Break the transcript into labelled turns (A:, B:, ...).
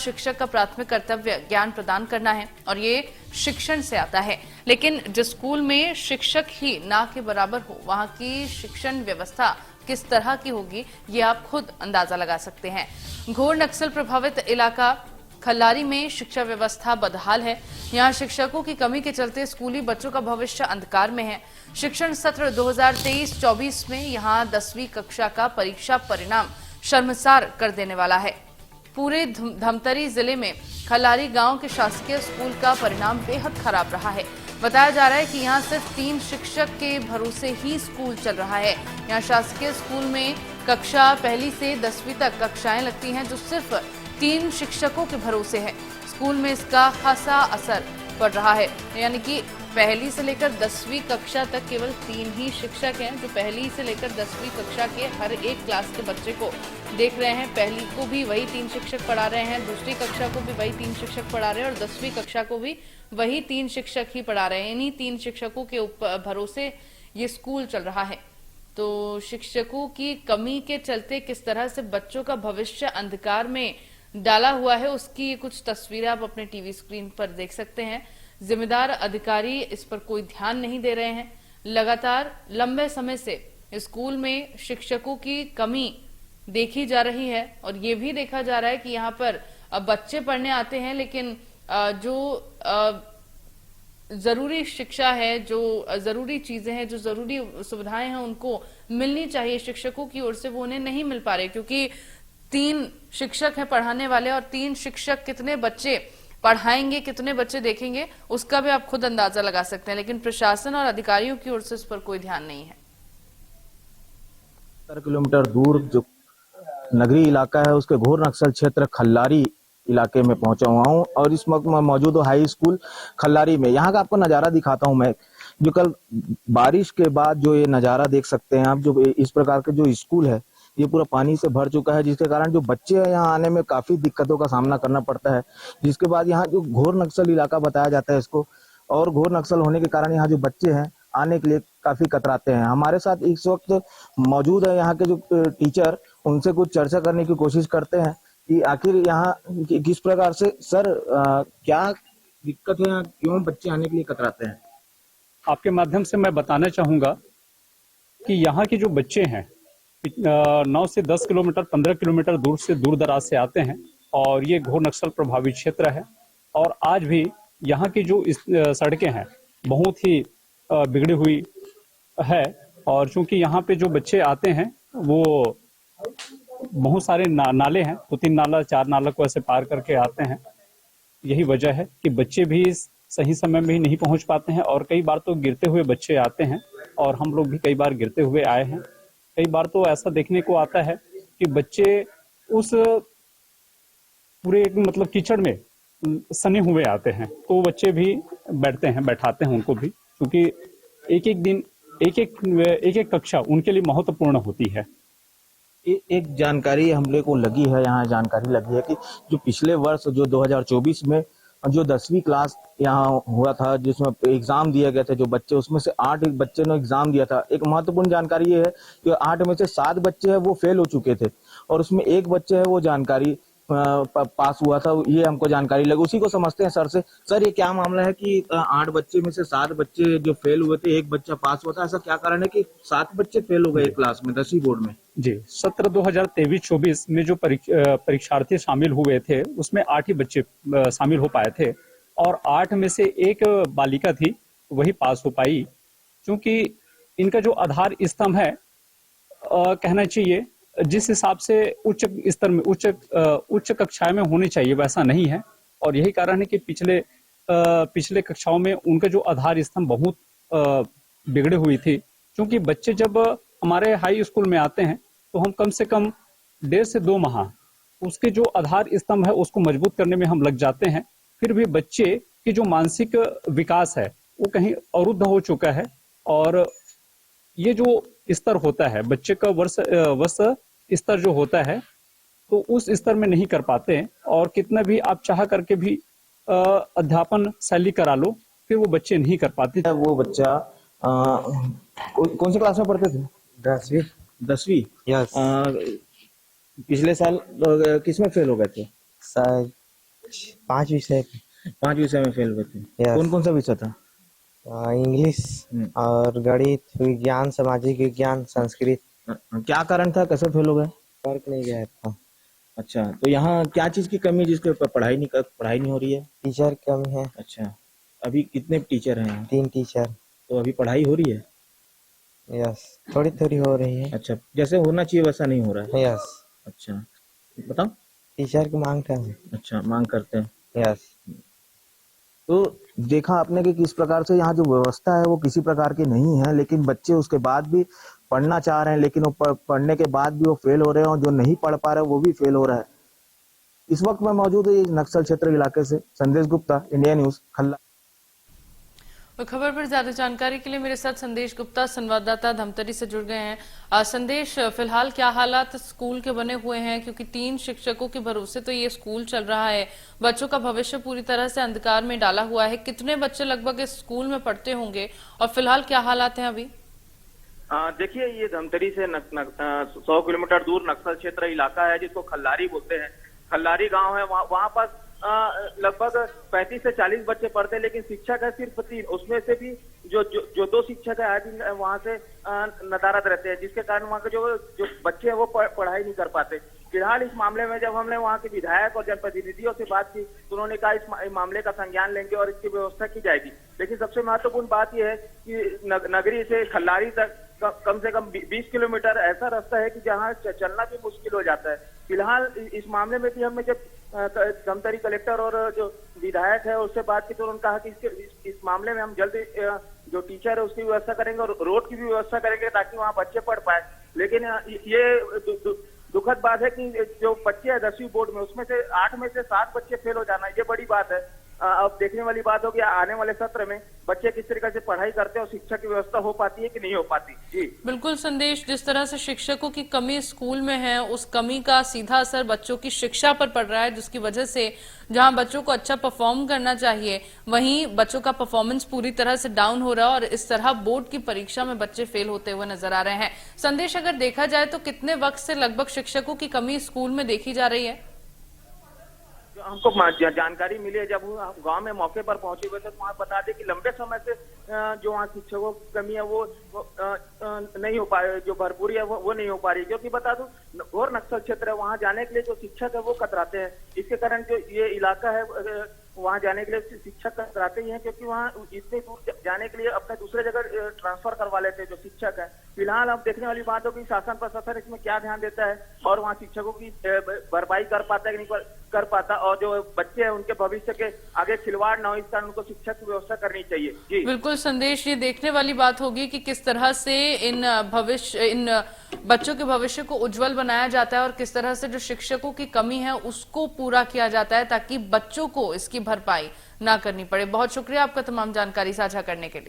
A: शिक्षक का प्राथमिक कर्तव्य ज्ञान प्रदान करना है और ये शिक्षण से आता है। लेकिन जिस स्कूल में शिक्षक ही ना के बराबर हो, वहां की शिक्षण व्यवस्था किस तरह की होगी, ये आप खुद अंदाजा लगा सकते हैं। घोर नक्सल प्रभावित इलाका खल्लारी में शिक्षा व्यवस्था बदहाल है। यहाँ शिक्षकों की कमी के चलते स्कूली बच्चों का भविष्य अंधकार में है। शिक्षण सत्र 2023-24 में यहाँ 10वीं कक्षा का परीक्षा परिणाम शर्मसार कर देने वाला है। पूरे धमतरी जिले में खल्लारी गांव के शासकीय स्कूल का परिणाम बेहद खराब रहा है। बताया जा रहा है कि यहाँ सिर्फ 3 शिक्षक के भरोसे ही स्कूल चल रहा है। यहाँ शासकीय स्कूल में कक्षा 1 से 10वीं तक कक्षाएं लगती हैं, जो सिर्फ 3 शिक्षकों के भरोसे है। स्कूल में इसका खासा असर पड़ रहा है, यानी कि 1 से लेकर 10वीं कक्षा तक केवल 3 ही शिक्षक हैं, जो 1 से लेकर 10वीं कक्षा के हर एक क्लास के बच्चे को देख रहे हैं। 1 को भी वही 3 शिक्षक पढ़ा रहे हैं, दूसरी कक्षा को भी वही 3 शिक्षक पढ़ा रहे हैं और 10वीं कक्षा को भी वही 3 शिक्षक ही पढ़ा रहे हैं। इन्हीं 3 शिक्षकों के भरोसे ये स्कूल चल रहा है। तो शिक्षकों की कमी के चलते किस तरह से बच्चों का भविष्य अंधकार में डाला हुआ है, उसकी कुछ तस्वीरें आप अपने टीवी स्क्रीन पर देख सकते हैं। जिम्मेदार अधिकारी इस पर कोई ध्यान नहीं दे रहे हैं। लगातार लंबे समय से स्कूल में शिक्षकों की कमी देखी जा रही है और ये भी देखा जा रहा है कि यहाँ पर बच्चे पढ़ने आते हैं, लेकिन जो जरूरी शिक्षा है, जो जरूरी चीजें हैं, जो जरूरी सुविधाएं हैं, उनको मिलनी चाहिए शिक्षकों की ओर से, वो उन्हें नहीं मिल पा रहे, क्योंकि 3 शिक्षक हैं पढ़ाने वाले और 3 शिक्षक कितने बच्चे पढ़ाएंगे, कितने बच्चे देखेंगे, उसका भी आप खुद अंदाजा लगा सकते हैं। लेकिन प्रशासन और अधिकारियों की ओर से इस पर कोई ध्यान नहीं है।
B: 70 किलोमीटर दूर जो नगरी इलाका है, उसके घोर नक्सल क्षेत्र खल्लारी इलाके में पहुंचा हुआ हूं और इस वक्त मैं मौजूद हूं हाई स्कूल खल्लारी में। यहाँ का आपको नजारा दिखाता हूं मैं, जो कल बारिश के बाद जो ये नजारा देख सकते हैं आप, जो इस प्रकार के जो स्कूल है ये पूरा पानी से भर चुका है, जिसके कारण जो बच्चे हैं यहाँ आने में काफी दिक्कतों का सामना करना पड़ता है। जिसके बाद यहाँ जो घोर नक्सल इलाका बताया जाता है इसको, और घोर नक्सल होने के कारण यहाँ जो बच्चे हैं आने के लिए काफी कतराते हैं। हमारे साथ इस वक्त मौजूद है यहाँ के जो टीचर, उनसे कुछ चर्चा करने की कोशिश करते हैं कि आखिर यहाँ किस प्रकार से सर क्या दिक्कत है, यहाँ क्यों बच्चे आने के लिए कतराते हैं।
C: आपके माध्यम से मैं बताना चाहूंगा कि यहाँ के जो बच्चे हैं 9 से 10 किलोमीटर 15 किलोमीटर दूर से दूर दराज से आते हैं और ये घोर नक्सल प्रभावित क्षेत्र है। और आज भी यहाँ की जो सड़कें हैं बहुत ही बिगड़ी हुई है, और चूंकि यहाँ पे जो बच्चे आते हैं वो बहुत सारे नाले हैं, 2-3 नाला 4 नाला को ऐसे पार करके आते हैं। यही वजह है कि बच्चे भी सही समय में ही नहीं पहुंच पाते हैं और कई बार तो गिरते हुए बच्चे आते हैं और हम लोग भी कई बार गिरते हुए आए हैं। कई बार तो ऐसा देखने को आता है कि बच्चे उस पूरे मतलब कीचड़ में सने हुए आते हैं, तो बच्चे भी बैठाते हैं उनको भी, क्योंकि एक दिन एक कक्षा उनके लिए महत्वपूर्ण होती है।
B: एक जानकारी हम लोग को लगी है, यहाँ जानकारी लगी है कि जो पिछले वर्ष जो 2024 में जो 10वीं क्लास यहाँ हुआ था, जिसमें एग्जाम दिए गए थे जो बच्चे, उसमें से 8 बच्चे ने एग्जाम दिया था। एक महत्वपूर्ण जानकारी ये है कि 8 में से 7 बच्चे हैं वो फेल हो चुके थे और उसमें 1 बच्चे है वो जानकारी पास हुआ था, ये हमको जानकारी लगी। उसी को समझते हैं सर से। सर ये क्या मामला है कि 8 बच्चे में से 7 बच्चे जो फेल हुए थे, 1 बच्चा पास हुआ था, ऐसा क्या कारण है कि 7 बच्चे फेल हो गए एक क्लास में 10वीं बोर्ड में।
C: जी, सत्र 2023-24 में जो परीक्षार्थी शामिल हुए थे उसमें 8 ही बच्चे शामिल हो पाए थे और 8 में से 1 बालिका थी, वही पास हो पाई। क्योंकि इनका जो आधार स्तंभ है, कहना चाहिए जिस हिसाब से उच्च स्तर में उच्च कक्षाएं में होने चाहिए वैसा नहीं है, और यही कारण है कि पिछले कक्षाओं में उनका जो आधार स्तंभ बहुत बिगड़े हुई थी। क्योंकि बच्चे जब हमारे हाई स्कूल में आते हैं तो हम कम से कम 1.5 से 2 माह उसके जो आधार स्तंभ है उसको मजबूत करने में हम लग जाते हैं। फिर भी बच्चे की जो मानसिक विकास है वो कहीं अवरुद्ध हो चुका है, और ये जो स्तर होता है बच्चे का वर्ष स्तर जो होता है तो उस स्तर में नहीं कर पाते, और कितना भी आप चाह करके भी अध्यापन शैली करा लो फिर वो बच्चे नहीं कर पाते।
B: वो बच्चा कौन सी क्लास में पढ़ते थे? 10वीं।
D: यस।
B: पिछले साल किस में फेल हो गए थे?
D: शायद 5 विषय
B: 5 विषय में फेल हुए थे।
D: Yes.
B: कौन कौन सा विषय था?
D: इंग्लिश और गणित, विज्ञान, सामाजिक विज्ञान, संस्कृत।
B: क्या कारण था, कैसे फेल हो गए?
D: फर्क नहीं गया था।
B: अच्छा, तो यहाँ क्या चीज की कमी है जिसके ऊपर पढ़ाई नहीं हो रही है?
D: टीचर कम है।
B: अच्छा, अभी कितने टीचर हैं यहाँ?
D: 3 टीचर।
B: तो अभी पढ़ाई हो रही है?
D: यस, थोड़ी थोड़ी हो रही है।
B: अच्छा, जैसे होना चाहिए वैसा नहीं हो रहा है?
D: यस,
B: अच्छा, बताओ।
D: टीचर की मांग है।
B: अच्छा, मांग करते हैं।
D: यस।
B: तो देखा आपने कि किस प्रकार से यहाँ जो व्यवस्था है वो किसी प्रकार की नहीं है, लेकिन बच्चे उसके बाद भी पढ़ना चाह रहे हैं, लेकिन वो पढ़ने के बाद भी वो फेल हो रहे हैं, और जो नहीं पढ़ पा रहे वो भी फेल हो रहा है। इस वक्त मैं मौजूद है नक्सल क्षेत्र इलाके से। संदेश गुप्ता, इंडिया न्यूज, खल्ला।
A: और खबर पर ज्यादा जानकारी के लिए मेरे साथ संदेश गुप्ता, संवाददाता धमतरी से जुड़ गए हैं। संदेश, फिलहाल क्या हालात स्कूल के बने हुए हैं, क्योंकि 3 शिक्षकों के भरोसे तो ये स्कूल चल रहा है, बच्चों का भविष्य पूरी तरह से अंधकार में डाला हुआ है। कितने बच्चे लगभग इस स्कूल में पढ़ते होंगे और फिलहाल क्या हालात हैं अभी?
E: देखिए, ये धमतरी से 100 किलोमीटर दूर नक्सल क्षेत्र इलाका है जिसको खल्लारी बोलते हैं। खल्लारी गांव है, वहाँ पर लगभग 35 से 40 बच्चे पढ़ते हैं, लेकिन शिक्षक है सिर्फ 3। उसमें से भी जो 2 शिक्षक है आज वहाँ से नदारद रहते हैं, जिसके कारण वहाँ के जो बच्चे हैं वो पढ़ाई नहीं कर पाते। फिलहाल इस मामले में जब हमने वहाँ के विधायक और जनप्रतिनिधियों से बात की तो उन्होंने कहा इस मामले का संज्ञान लेंगे और इसकी व्यवस्था की जाएगी। लेकिन सबसे महत्वपूर्ण बात यह है कि नगरी से खल्लारी तक कम से कम 20 किलोमीटर ऐसा रास्ता है कि जहाँ चलना भी मुश्किल हो जाता है। फिलहाल इस मामले में भी हमने जब धमतरी कलेक्टर और जो विधायक है उससे बात की तो उन्होंने कहा कि इस मामले में हम जल्दी जो टीचर है उसकी व्यवस्था करेंगे और रोड की भी व्यवस्था करेंगे ताकि वहाँ बच्चे पढ़ पाए। लेकिन ये दुखद बात है कि जो बच्चे हैं 10वीं बोर्ड में, उसमें से 8 में से 7 बच्चे फेल हो जाना, ये बड़ी बात है। अब देखने वाली बात होगी आने वाले सत्र में बच्चे किस तरीके से पढ़ाई करते हैं और शिक्षा की व्यवस्था हो पाती है कि नहीं हो पाती। जी
A: बिल्कुल संदेश, जिस तरह से शिक्षकों की कमी स्कूल में है, उस कमी का सीधा असर बच्चों की शिक्षा पर पड़ रहा है, जिसकी वजह से जहां बच्चों को अच्छा परफॉर्म करना चाहिए वहीं बच्चों का परफॉर्मेंस पूरी तरह से डाउन हो रहा है और इस तरह बोर्ड की परीक्षा में बच्चे फेल होते हुए नजर आ रहे हैं। संदेश, अगर देखा जाए तो कितने वक्त से लगभग शिक्षकों की कमी स्कूल में देखी जा रही है?
E: हमको जानकारी मिली है, जब गांव में मौके पर पहुंचे हुए थे तो वहाँ बता दें कि लंबे समय से जो वहाँ शिक्षकों की कमी है वो नहीं हो पा रही, जो भरपूरी है वो नहीं हो पा रही। क्योंकि बता दूं घोर नक्सल क्षेत्र है, वहाँ जाने के लिए जो शिक्षक है वो कतराते हैं। इसके कारण जो ये इलाका है वहाँ जाने के लिए शिक्षक कतराते ही हैं, क्योंकि वहाँ इतने दूर जाने के लिए अपने दूसरे जगह ट्रांसफर करवा लेते हैं जो शिक्षक है। फिलहाल अब देखने वाली बात होगी शासन प्रशासन इसमें क्या ध्यान देता है और वहाँ शिक्षकों की भरपाई कर पाता है कि नहीं कर पाता, और जो बच्चे हैं उनके भविष्य के आगे खिलवाड़ न हो इस कारण उनको शिक्षा की व्यवस्था करनी चाहिए। जी
A: बिल्कुल संदेश, ये देखने वाली बात होगी कि किस तरह से इन बच्चों के भविष्य को उज्जवल बनाया जाता है और किस तरह से जो शिक्षकों की कमी है उसको पूरा किया जाता है ताकि बच्चों को इसकी भरपाई ना करनी पड़े। बहुत शुक्रिया आपका तमाम जानकारी साझा करने के लिए।